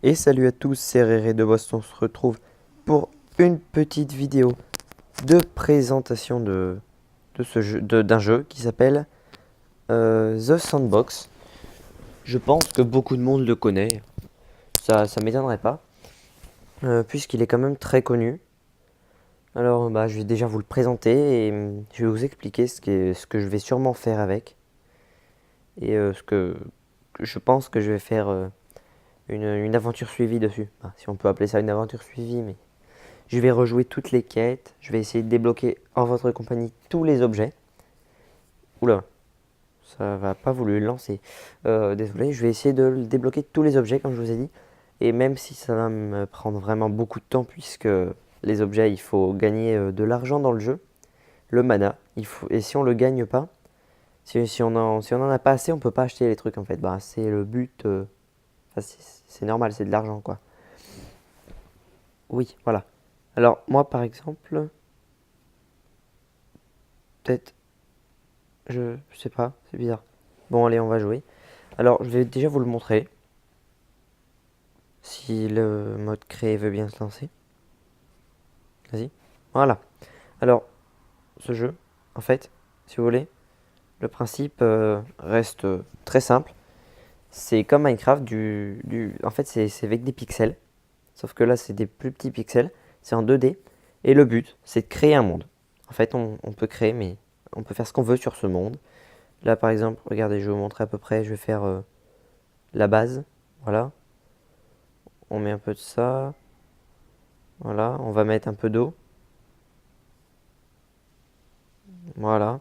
Et salut à tous, c'est Réré de Boston. On se retrouve pour une petite vidéo de présentation de ce jeu, d'un jeu qui s'appelle The Sandbox. Je pense que beaucoup de monde le connaît, ça m'étonnerait pas, puisqu'il est quand même très connu. Alors je vais déjà vous le présenter et je vais vous expliquer ce que je vais sûrement faire avec. Et ce que je pense que je vais faire une aventure suivie dessus. Si on peut appeler ça une aventure suivie, mais je vais rejouer toutes les quêtes. Je vais essayer de débloquer en votre compagnie tous les objets. Oula, ça va pas voulu lancer. Désolé, je vais essayer de débloquer tous les objets comme je vous ai dit. Et même si ça va me prendre vraiment beaucoup de temps puisque les objets, il faut gagner de l'argent dans le jeu. Le mana, et si on le gagne pas, si on en a pas assez, on peut pas acheter les trucs en fait. C'est le but. C'est normal, c'est de l'argent quoi. Oui, voilà. Alors moi par exemple, peut-être je sais pas, c'est bizarre. Bon, allez, on va jouer. Alors, je vais déjà vous le montrer. Si le mode créé veut bien se lancer. Vas-y. Voilà. Alors, ce jeu, en fait, si vous voulez, le principe reste très simple. C'est comme Minecraft, en fait, c'est avec des pixels. Sauf que là, c'est des plus petits pixels. C'est en 2D. Et le but, c'est de créer un monde. En fait, on peut créer, mais on peut faire ce qu'on veut sur ce monde. Là, par exemple, regardez, je vais vous montrer à peu près. Je vais faire la base. Voilà. On met un peu de ça. Voilà. On va mettre un peu d'eau. Voilà.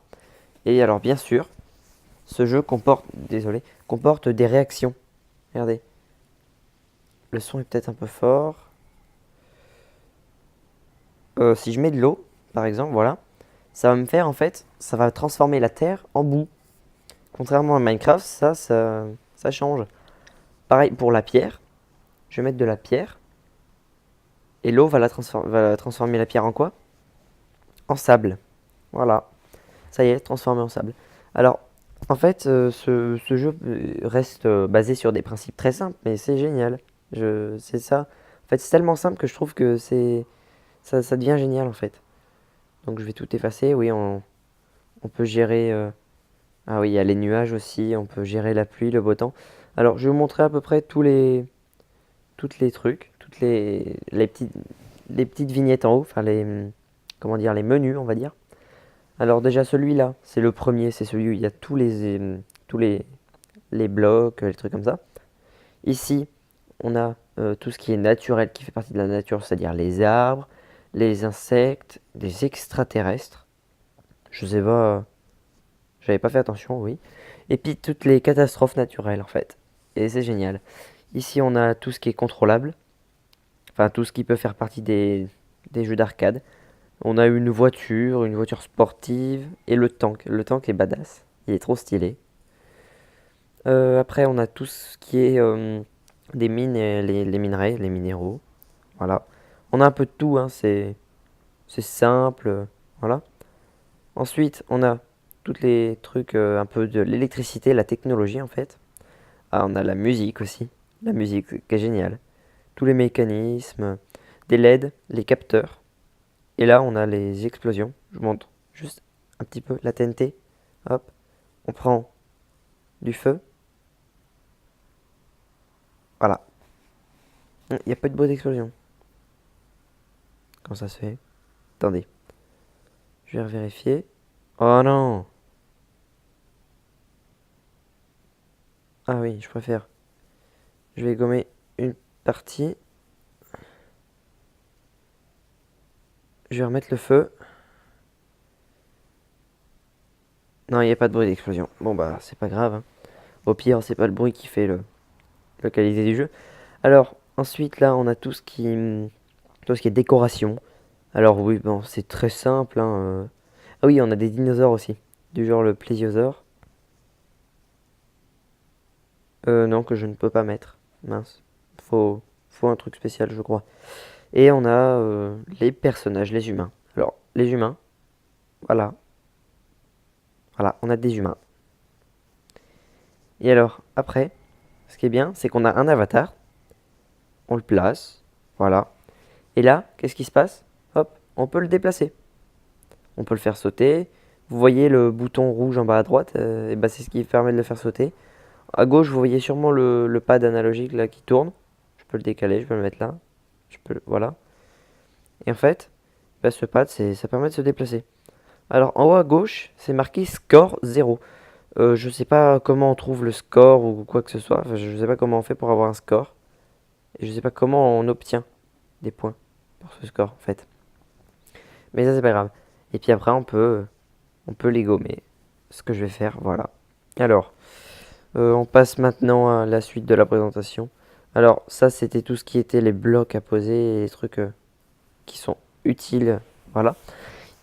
Et alors, bien sûr, ce jeu comporte des réactions. Regardez. Le son est peut-être un peu fort. Si je mets de l'eau, par exemple, voilà. Ça va me faire, en fait, ça va transformer la terre en boue. Contrairement à Minecraft, ça change. Pareil pour la pierre. Je vais mettre de la pierre. Et l'eau va transformer la pierre en quoi? En sable. Voilà. Ça y est, transformé en sable. Alors, en fait, ce jeu reste basé sur des principes très simples, mais c'est génial. C'est ça. En fait, c'est tellement simple que je trouve que ça devient génial, en fait. Donc, je vais tout effacer. Oui, on peut gérer. Ah oui, il y a les nuages aussi. On peut gérer la pluie, le beau temps. Alors, je vais vous montrer à peu près toutes les trucs, les petites vignettes en haut. Enfin, comment dire, les menus, on va dire. Alors déjà celui-là, c'est le premier, c'est celui où il y a tous les blocs, les trucs comme ça. Ici, on a tout ce qui est naturel, qui fait partie de la nature, c'est-à-dire les arbres, les insectes, des extraterrestres. Je sais pas, j'avais pas fait attention, oui. Et puis toutes les catastrophes naturelles en fait. Et c'est génial. Ici, on a tout ce qui est contrôlable, enfin tout ce qui peut faire partie des jeux d'arcade. On a une voiture sportive et le tank. Le tank est badass. Il est trop stylé. Après, on a tout ce qui est des mines, et les minerais, les minéraux. Voilà. On a un peu de tout, hein, c'est simple. Voilà. Ensuite, on a tous les trucs, un peu de l'électricité, la technologie en fait. Ah, on a la musique aussi. La musique qui est géniale. Tous les mécanismes, des LED, les capteurs. Et là, on a les explosions. Je vous montre juste un petit peu la TNT. Hop, on prend du feu. Voilà. Il n'y a pas de bruit d'explosion. Comment ça se fait? Attendez, je vais vérifier. Oh non! Ah oui, je préfère. Je vais gommer une partie. Je vais remettre le feu. Non, il n'y a pas de bruit d'explosion. Bon c'est pas grave, hein. Au pire, c'est pas le bruit qui fait la qualité du jeu. Alors, ensuite, là, on a tout ce qui est décoration. Alors oui, bon, c'est très simple, hein. Ah oui, on a des dinosaures aussi. Du genre le plésiosaure. Non, que je ne peux pas mettre. Mince. Faut, faut un truc spécial, je crois. Et on a les personnages, les humains. Alors, les humains, voilà. Voilà, on a des humains. Et alors, après, ce qui est bien, c'est qu'on a un avatar. on le place, voilà. Et là, qu'est-ce qui se passe? Hop, on peut le déplacer. On peut le faire sauter. Vous voyez le bouton rouge en bas à droite, et ben c'est ce qui permet de le faire sauter. À gauche, vous voyez sûrement le pad analogique là qui tourne. Je peux le décaler, je peux le mettre là. Voilà. Et en fait, bah, ce pad, ça permet de se déplacer. Alors en haut à gauche, c'est marqué score 0. Je sais pas comment on trouve le score ou quoi que ce soit. Enfin, je sais pas comment on fait pour avoir un score. Et je sais pas comment on obtient des points pour ce score en fait. Mais ça c'est pas grave. Et puis après on peut les gommer. Ce que je vais faire, voilà. Alors, on passe maintenant à la suite de la présentation. Alors ça c'était tout ce qui était les blocs à poser et les trucs qui sont utiles. Voilà.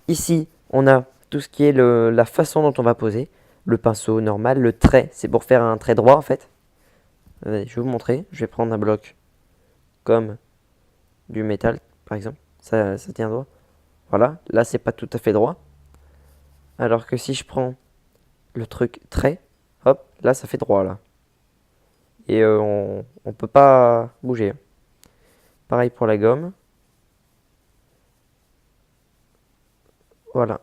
Ici on a tout ce qui est la façon dont on va poser. Le pinceau normal, le trait, c'est pour faire un trait droit en fait. Allez, je vais vous montrer. Je vais prendre un bloc comme du métal par exemple. Ça tient droit. Voilà, là c'est pas tout à fait droit. Alors que si je prends le truc trait, hop, là ça fait droit là. Et on peut pas bouger. Pareil pour la gomme. Voilà.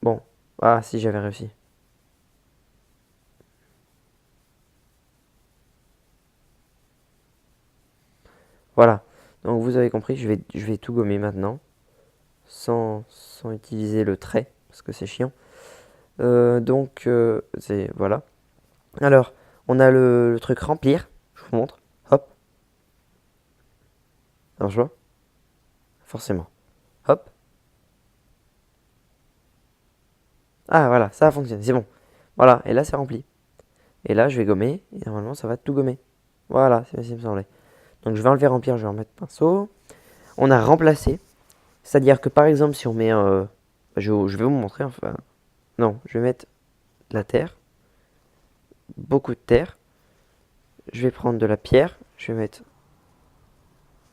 Bon. Ah si j'avais réussi. Voilà. Donc vous avez compris, je vais tout gommer maintenant. Sans utiliser le trait. Parce que c'est chiant. C'est voilà. Alors, on a le truc remplir. Je vous montre. Hop. Alors je vois. Forcément. Hop. Ah voilà, ça a fonctionné, c'est bon. Voilà, et là c'est rempli. Et là je vais gommer, et normalement ça va tout gommer. Voilà, c'est ce qui me semblait. Donc je vais enlever remplir, je vais remettre pinceau. On a remplacé. C'est-à-dire que par exemple si on met... je vais vous montrer enfin... Non, je vais mettre de la terre. Beaucoup de terre. Je vais prendre de la pierre. Je vais mettre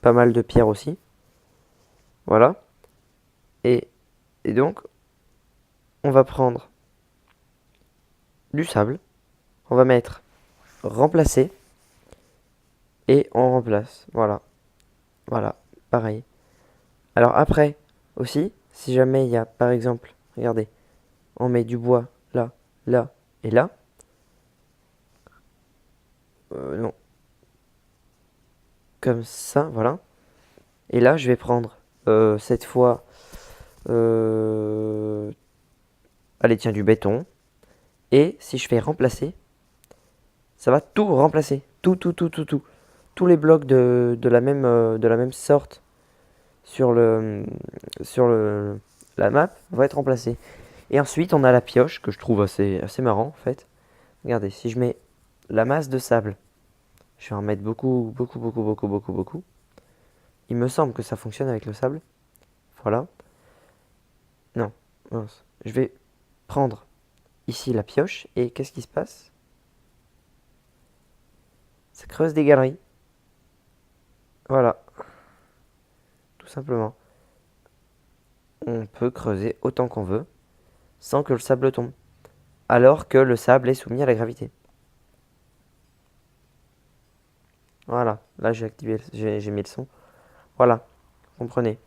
pas mal de pierre aussi. Voilà. Et, et donc, on va prendre du sable. On va mettre remplacer. Et on remplace. Voilà. Voilà. Pareil. Alors après, aussi, si jamais il y a, par exemple, regardez, on met du bois là, là et là. Non. Comme ça, voilà. Et là, je vais prendre cette fois, allez, tiens, du béton. Et si je fais remplacer, ça va tout remplacer. Tout, tout, tout, tout, tout. Tous les blocs de la même sorte sur la map vont être remplacés. Et ensuite, on a la pioche que je trouve assez marrant en fait. Regardez, si je mets la masse de sable, je vais en mettre beaucoup, beaucoup, beaucoup, beaucoup, beaucoup, beaucoup. Il me semble que ça fonctionne avec le sable. Voilà. Non, mince. Je vais prendre ici la pioche et qu'est-ce qui se passe? Ça creuse des galeries. Voilà, tout simplement. On peut creuser autant qu'on veut sans que le sable tombe. Alors que le sable est soumis à la gravité. Voilà, là j'ai mis le son. Voilà, comprenez.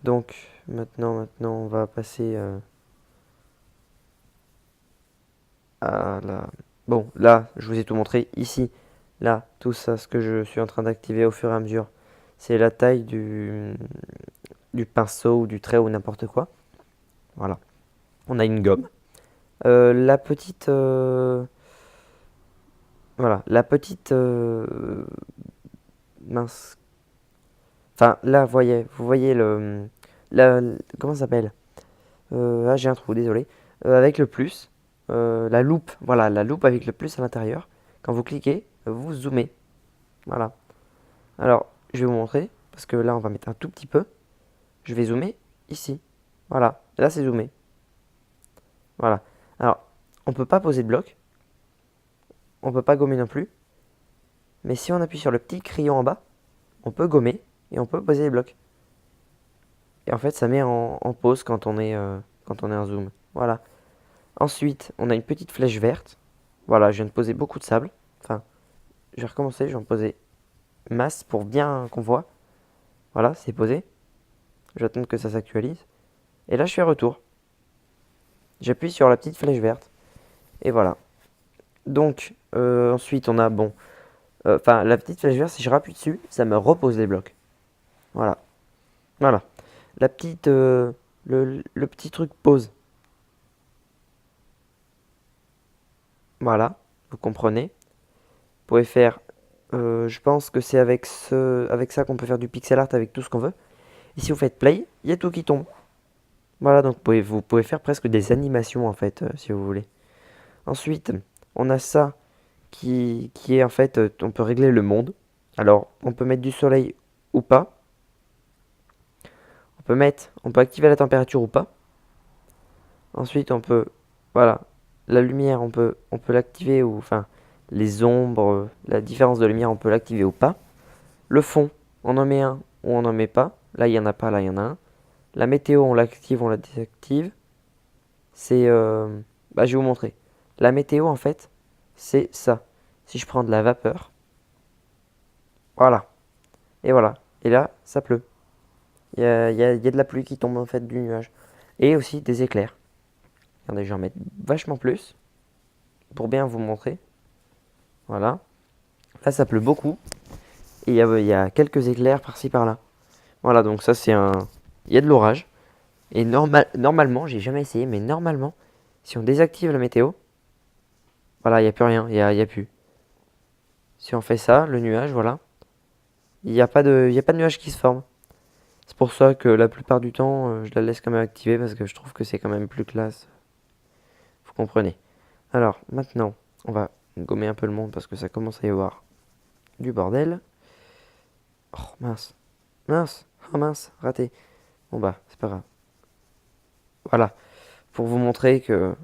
Donc maintenant on va passer à la... Bon, là je vous ai tout montré. Ici, là, tout ça, ce que je suis en train d'activer au fur et à mesure, c'est la taille du pinceau ou du trait ou n'importe quoi. Voilà. On a une gomme. La petite... voilà, la petite... mince. Enfin, là, vous voyez comment ça s'appelle? Ah, j'ai un trou, désolé. Avec le plus, la loupe, voilà, la loupe avec le plus à l'intérieur. Quand vous cliquez, vous zoomez. Voilà. Alors, je vais vous montrer, parce que là, on va mettre un tout petit peu. Je vais zoomer ici. Voilà, là, c'est zoomé. Voilà. Alors, on peut pas poser de bloc. On peut pas gommer non plus. Mais si on appuie sur le petit crayon en bas, on peut gommer et on peut poser les blocs. Et en fait, ça met en pause quand on est en zoom. Voilà. Ensuite, on a une petite flèche verte. Voilà, je viens de poser beaucoup de sable. Enfin, je vais recommencer, je vais en poser masse pour bien qu'on voit. Voilà, c'est posé. J'attends que ça s'actualise. Et là, je fais retour. J'appuie sur la petite flèche verte. Et voilà. Donc, ensuite, on a, bon... Enfin, la petite flèche verte, si je rappuie dessus, ça me repose les blocs. Voilà. Voilà. La petite... le petit truc pause. Voilà. Vous comprenez. Vous pouvez faire... je pense que c'est avec ça qu'on peut faire du pixel art avec tout ce qu'on veut. Et si vous faites play, il y a tout qui tombe. Voilà, donc vous pouvez faire presque des animations en fait, si vous voulez. Ensuite, on a ça qui est en fait, on peut régler le monde. Alors, on peut mettre du soleil ou pas. On peut activer la température ou pas. Ensuite, voilà, la lumière, on peut l'activer ou, enfin, les ombres, la différence de lumière, on peut l'activer ou pas. Le fond, on en met un ou on n'en met pas. Là, il n'y en a pas, là, il y en a un. La météo, on l'active, on la désactive. C'est, je vais vous montrer. La météo, en fait, c'est ça. Si je prends de la vapeur, voilà. Et voilà. Et là, ça pleut. Il y a de la pluie qui tombe, en fait, du nuage. Et aussi des éclairs. Regardez, je vais en mettre vachement plus pour bien vous montrer. Voilà. Là, ça pleut beaucoup. Et il y a quelques éclairs par-ci, par-là. Voilà, donc ça, c'est un... Il y a de l'orage. Et normalement, j'ai jamais essayé, mais normalement, si on désactive la météo, voilà, il n'y a plus rien, il y a plus. Si on fait ça, le nuage, voilà, il y a pas de nuage qui se forme. C'est pour ça que la plupart du temps, je la laisse quand même activée parce que je trouve que c'est quand même plus classe. Vous comprenez. Alors, maintenant, on va gommer un peu le monde parce que ça commence à y avoir du bordel. Oh, mince. Mince. Oh, mince. Raté. Bon bah, c'est pas grave. Voilà. Pour vous montrer que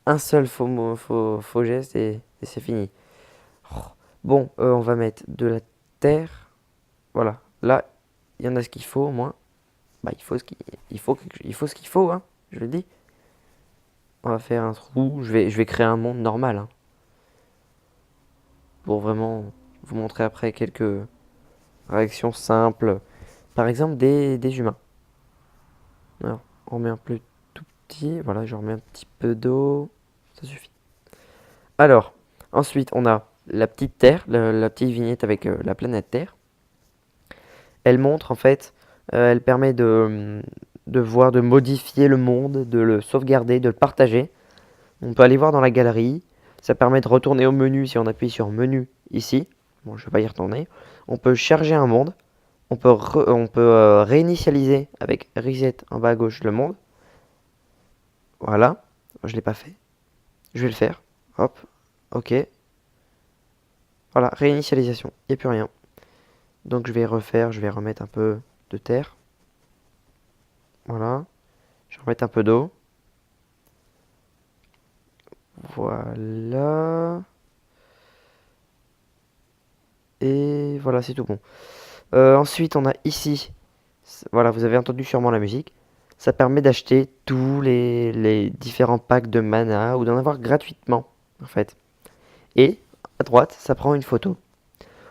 un seul faux geste et c'est fini. Oh. Bon, on va mettre de la terre. Voilà. Là, il y en a ce qu'il faut au moins. Bah, il faut ce qu'il faut, hein. Je le dis. On va faire un trou. Je vais créer un monde normal, hein, pour vraiment vous montrer après quelques réactions simples. Par exemple, des humains. Alors, on remet un peu tout petit. Voilà, je remets un petit peu d'eau. Ça suffit. Alors, ensuite, on a la petite Terre, la petite vignette avec la planète Terre. Elle montre, en fait, elle permet de voir, de modifier le monde, de le sauvegarder, de le partager. On peut aller voir dans la galerie. Ça permet de retourner au menu si on appuie sur menu ici. Bon, je ne vais pas y retourner. On peut charger un monde. On peut réinitialiser avec reset en bas à gauche le monde. Voilà. Je ne l'ai pas fait. Je vais le faire. Hop. Ok. Voilà. Réinitialisation. Il n'y a plus rien. Donc je vais refaire. Je vais remettre un peu de terre. Voilà. Je vais remettre un peu d'eau. Voilà. Et voilà, c'est tout bon. Ensuite, on a ici, voilà, vous avez entendu sûrement la musique. Ça permet d'acheter tous les différents packs de mana ou d'en avoir gratuitement, en fait. Et à droite, ça prend une photo.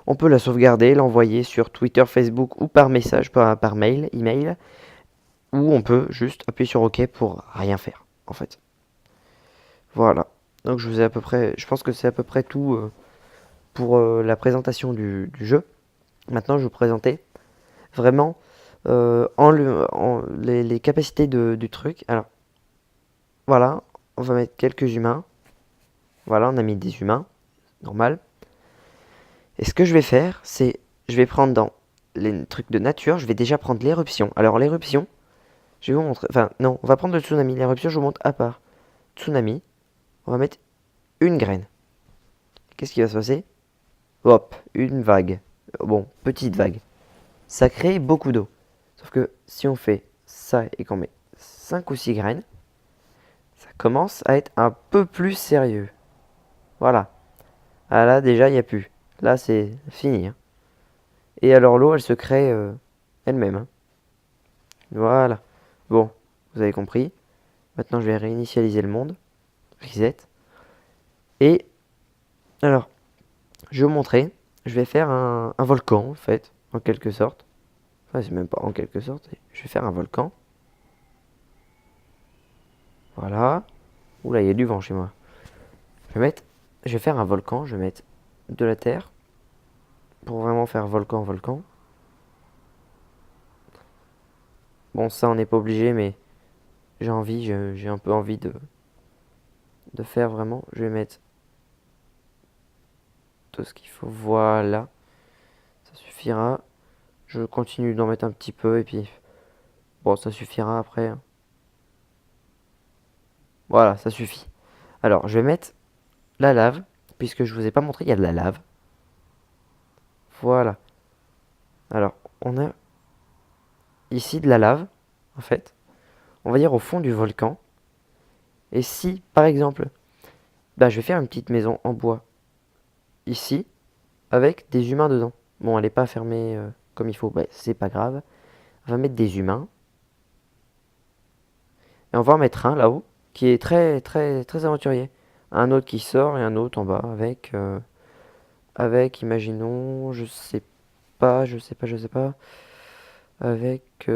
On peut la sauvegarder, l'envoyer sur Twitter, Facebook ou par message, par mail, email. Ou on peut juste appuyer sur OK pour rien faire, en fait. Voilà. Donc je vous ai à peu près, je pense que c'est à peu près tout pour la présentation du jeu. Maintenant, je vais vous présenter vraiment les capacités du truc. Alors, voilà, on va mettre quelques humains. Voilà, on a mis des humains, normal. Et ce que je vais faire, c'est, je vais prendre dans les trucs de nature, je vais déjà prendre l'éruption. Alors, l'éruption, je vais vous montrer, enfin, non, on va prendre le tsunami. L'éruption, je vous montre à part. Tsunami, on va mettre une graine. Qu'est-ce qui va se passer? Hop, une vague. Bon, petite vague. Ça crée beaucoup d'eau. Sauf que si on fait ça et qu'on met 5 ou 6 graines, ça commence à être un peu plus sérieux. Voilà. Ah là, déjà, il n'y a plus. Là, c'est fini, hein. Et alors, l'eau, elle se crée elle-même, hein. Voilà. Bon, vous avez compris. Maintenant, je vais réinitialiser le monde. Reset. Et alors, je vais vous montrer. je vais faire un volcan, en fait, en quelque sorte. Enfin, c'est même pas en quelque sorte. Je vais faire un volcan. Voilà. Oula, il y a du vent chez moi. Je vais faire un volcan. Je vais mettre de la terre pour vraiment faire volcan, volcan. Bon, ça, on n'est pas obligé, mais j'ai un peu envie de faire vraiment. Je vais mettre tout ce qu'il faut. Voilà. Ça suffira. Je continue d'en mettre un petit peu et puis bon, ça suffira après. Voilà, ça suffit. Alors, je vais mettre la lave, puisque je vous ai pas montré, il y a de la lave. Voilà. Alors, on a ici de la lave, en fait. On va dire au fond du volcan. Et si, par exemple, bah, je vais faire une petite maison en bois ici, avec des humains dedans. Bon, elle n'est pas fermée comme il faut, bah, c'est pas grave. On va mettre des humains. Et on va en mettre un là-haut, qui est très, très, très aventurier. Un autre qui sort et un autre en bas, avec, imaginons, je sais pas, avec,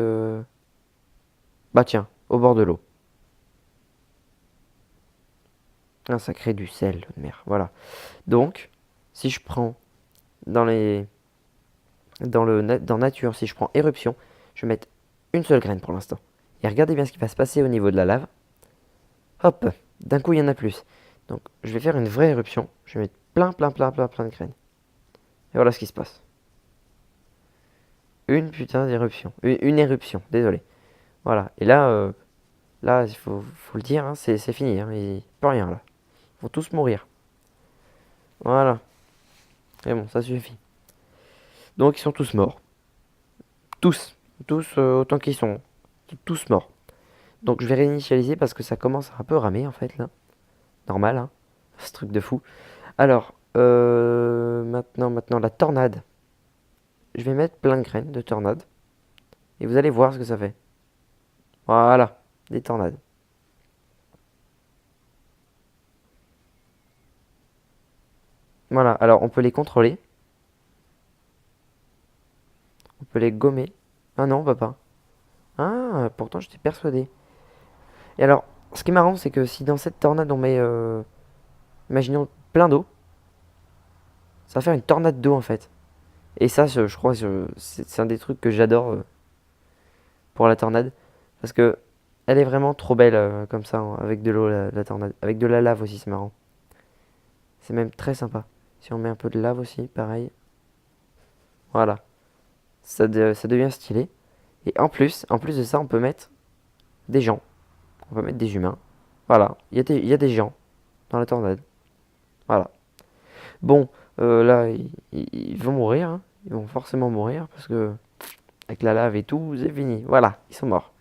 bah tiens, au bord de l'eau. Ah, ça crée du sel, l'eau de mer, voilà. Donc, si je prends dans les, dans nature, si je prends éruption, je vais mettre une seule graine pour l'instant. Et regardez bien ce qui va se passer au niveau de la lave. Hop, d'un coup il y en a plus. Donc, je vais faire une vraie éruption. Je vais mettre plein, plein, plein, plein, plein de graines. Et voilà ce qui se passe. Une putain d'éruption. Une éruption, désolé. Voilà. Et là, là, faut le dire, hein, c'est fini. Hein, il n'y peut rien là. Ils vont tous mourir. Voilà. Et bon, ça suffit. Donc ils sont tous morts. Tous. Tous autant qu'ils sont. Tous morts. Donc je vais réinitialiser parce que ça commence à un peu ramer en fait là. Normal, hein. Ce truc de fou. Alors, maintenant la tornade. Je vais mettre plein de graines de tornade. Et vous allez voir ce que ça fait. Voilà. Des tornades. Voilà. Alors on peut les contrôler. On peut les gommer. Ah non, on peut pas. Ah, pourtant j'étais persuadé. Et alors, ce qui est marrant, c'est que si dans cette tornade on met, imaginons, plein d'eau, ça va faire une tornade d'eau en fait. Et ça, je crois, c'est un des trucs que j'adore pour la tornade. Parce que elle est vraiment trop belle comme ça, hein, avec de l'eau, la tornade. Avec de la lave aussi, c'est marrant. C'est même très sympa. Si on met un peu de lave aussi, pareil. Voilà. Ça devient stylé. Et en plus de ça, on peut mettre des gens. On peut mettre des humains. Voilà. Il y a des gens dans la tornade. Voilà. Bon, là, ils vont mourir, hein. Ils vont forcément mourir parce que avec la lave et tout, c'est fini. Voilà, ils sont morts.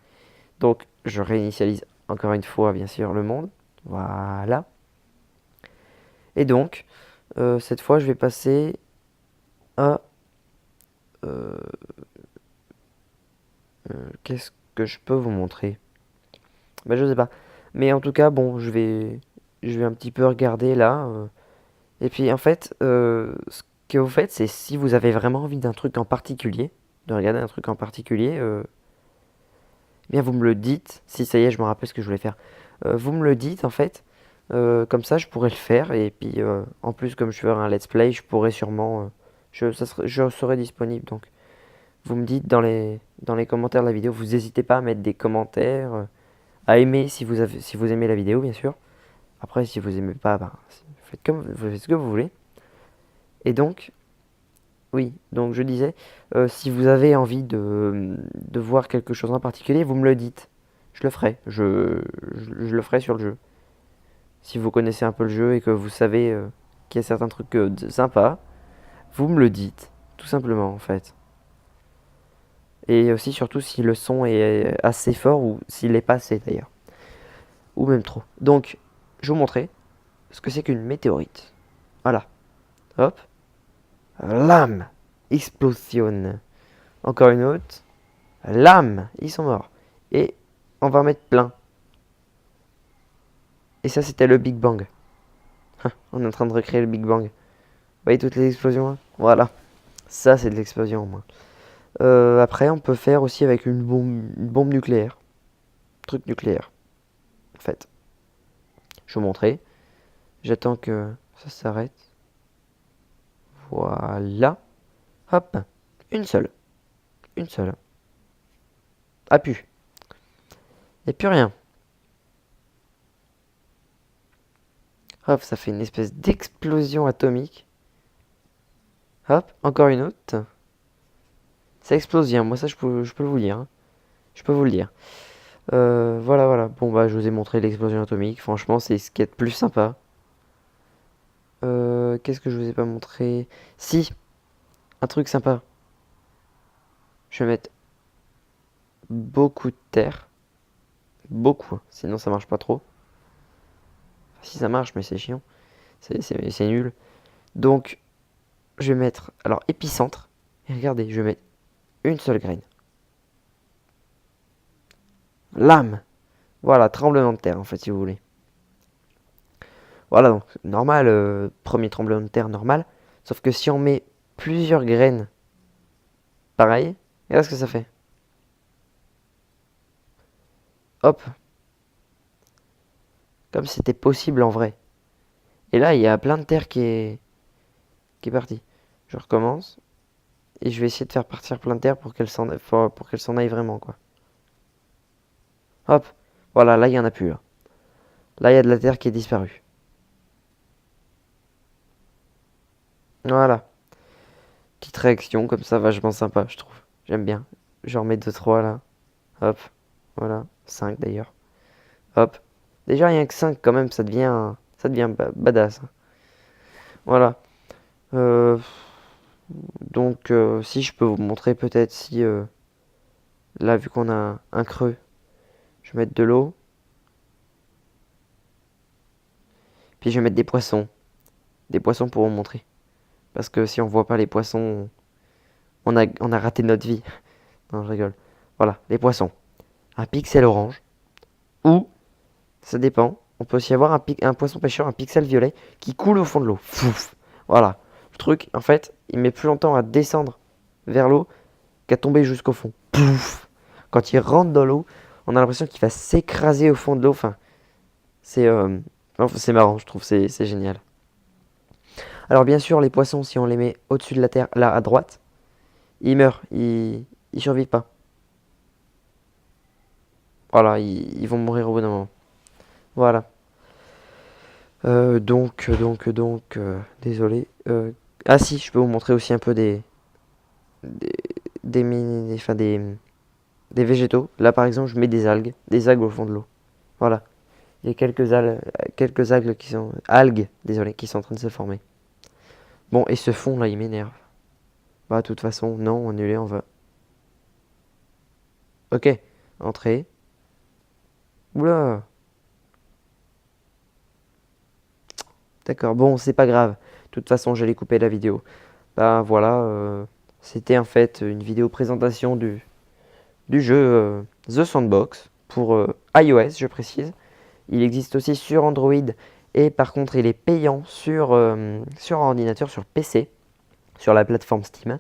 Donc, je réinitialise encore une fois, bien sûr, le monde. Voilà. Et donc, cette fois, je vais passer à... euh, qu'est-ce que je peux vous montrer? Ben, je sais pas. Mais en tout cas, bon, je vais un petit peu regarder là. Et puis, en fait, ce que vous faites, c'est si vous avez vraiment envie d'un truc en particulier, de regarder un truc en particulier, eh bien, vous me le dites. Si ça y est, je me rappelle ce que je voulais faire. Vous me le dites, en fait. Comme ça, je pourrais le faire. Et puis, en plus, comme je ferai un let's play, je pourrais sûrement... je serai disponible. Donc, vous me dites dans les commentaires de la vidéo. Vous n'hésitez pas à mettre des commentaires. À aimer si vous aimez la vidéo, bien sûr. Après, si vous aimez pas, ben, vous faites ce que vous voulez. Et donc, oui, donc je disais, si vous avez envie de voir quelque chose en particulier, vous me le dites. Je le ferai. Je le ferai sur le jeu. Si vous connaissez un peu le jeu et que vous savez qu'il y a certains trucs sympas, vous me le dites. Tout simplement, en fait. Et aussi, surtout, si le son est assez fort ou s'il est pas assez, d'ailleurs. Ou même trop. Donc, je vais vous montrer ce que c'est qu'une météorite. Voilà. Hop. Lame. Explosion. Encore une autre. Lame. Ils sont morts. Et on va en mettre plein. Et ça, c'était le Big Bang. On est en train de recréer le Big Bang. Vous voyez toutes les explosions là? Voilà, ça c'est de l'explosion au moins. Après, on peut faire aussi avec une bombe nucléaire. Truc nucléaire, en fait. Je vais vous montrer. J'attends que ça s'arrête. Voilà. Hop. Une seule. Une seule. Ah, plus. Et plus rien. Hop, ça fait une espèce d'explosion atomique. Hop, encore une autre. Ça explose bien. Moi, ça, je peux vous le dire, hein. Je peux vous le dire. Voilà, voilà. Bon, bah, je vous ai montré l'explosion atomique. Franchement, c'est ce qui est de plus sympa. Qu'est-ce que je vous ai pas montré? Si, un truc sympa. Je vais mettre beaucoup de terre. Beaucoup, hein. Sinon ça marche pas trop. Enfin, si ça marche, mais c'est chiant. C'est nul. Donc, je vais mettre, alors, épicentre. Et regardez, je vais mettre une seule graine. Lame. Voilà, tremblement de terre, en fait, si vous voulez. Voilà, donc, normal, premier tremblement de terre, normal. Sauf que si on met plusieurs graines, pareil, regardez ce que ça fait. Hop. Comme si c'était possible en vrai. Et là, il y a plein de terre qui est partie. Je recommence. Et je vais essayer de faire partir plein de terre pour qu'elle s'en aille vraiment, quoi. Hop. Voilà, là, il n'y en a plus, là. Là, il y a de la terre qui est disparue. Voilà. Petite réaction, comme ça, vachement sympa, je trouve. J'aime bien. J'en mets 2 3 là. Hop. Voilà. 5 d'ailleurs. Hop. Déjà, rien que 5 quand même, ça devient badass, hein. Voilà. Euh, donc, si je peux vous montrer peut-être si... là, vu qu'on a un creux, je vais mettre de l'eau. Puis je vais mettre des poissons. Des poissons pour vous montrer. Parce que si on voit pas les poissons, on a raté notre vie. Non, je rigole. Voilà, les poissons. Un pixel orange. Ou, ça dépend, on peut aussi avoir un poisson pêcheur, un pixel violet, qui coule au fond de l'eau. Fouf. Voilà. Le truc, en fait, il met plus longtemps à descendre vers l'eau qu'à tomber jusqu'au fond. Pouf. Quand il rentre dans l'eau, on a l'impression qu'il va s'écraser au fond de l'eau. Enfin, c'est c'est marrant, je trouve, c'est génial. Alors bien sûr, les poissons, si on les met au-dessus de la terre, là à droite, ils meurent, ils survivent pas. Voilà, ils vont mourir au bout d'un moment. Voilà. Désolé. Ah si, je peux vous montrer aussi un peu des, enfin des végétaux. Là par exemple, je mets des algues au fond de l'eau. Voilà. Il y a quelques algues désolé, qui sont en train de se former. Bon, et ce fond là, il m'énerve. Bah, de toute façon, non, annulé, on va. Ok, entrée. Oula, d'accord, bon, c'est pas grave. De toute façon, j'allais couper la vidéo. Bah voilà, c'était en fait une vidéo présentation du jeu The Sandbox pour iOS, je précise. Il existe aussi sur Android et par contre, il est payant sur ordinateur, sur PC, sur la plateforme Steam.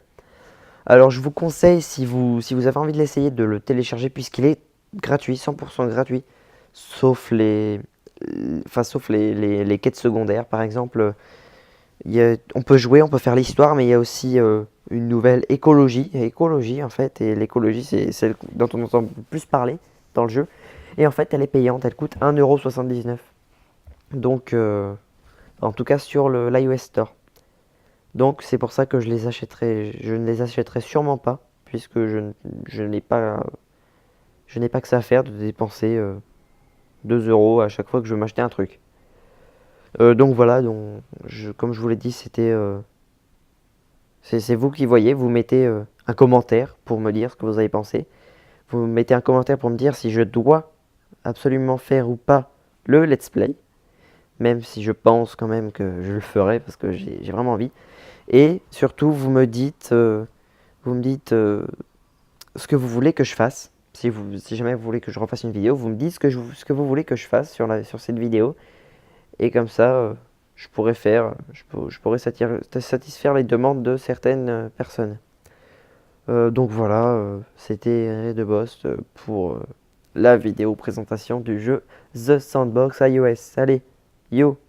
Alors, je vous conseille, si vous avez envie de l'essayer, de le télécharger puisqu'il est gratuit, 100% gratuit, sauf les quêtes secondaires, par exemple. On peut jouer, on peut faire l'histoire, mais il y a aussi une nouvelle écologie en fait, et l'écologie c'est celle dont on entend le plus parler dans le jeu. Et en fait, elle est payante, elle coûte 1,79 €. Donc, en tout cas sur l'iOS Store. Donc c'est pour ça que je ne les achèterai sûrement pas, puisque je n'ai pas que ça à faire de dépenser 2 € à chaque fois que je veux m'acheter un truc. Donc voilà, comme je vous l'ai dit, c'est vous qui voyez. Vous mettez un commentaire pour me dire ce que vous avez pensé. Vous mettez un commentaire pour me dire si je dois absolument faire ou pas le let's play. Même si je pense quand même que je le ferai parce que j'ai vraiment envie. Et surtout, vous me dites ce que vous voulez que je fasse. Si jamais vous voulez que je refasse une vidéo, vous me dites ce que vous voulez que je fasse sur cette vidéo. Et comme ça, je pourrais faire, je pourrais satisfaire les demandes de certaines personnes. Donc voilà, c'était Ray de Boss pour la vidéo présentation du jeu The Sandbox iOS. Allez, yo!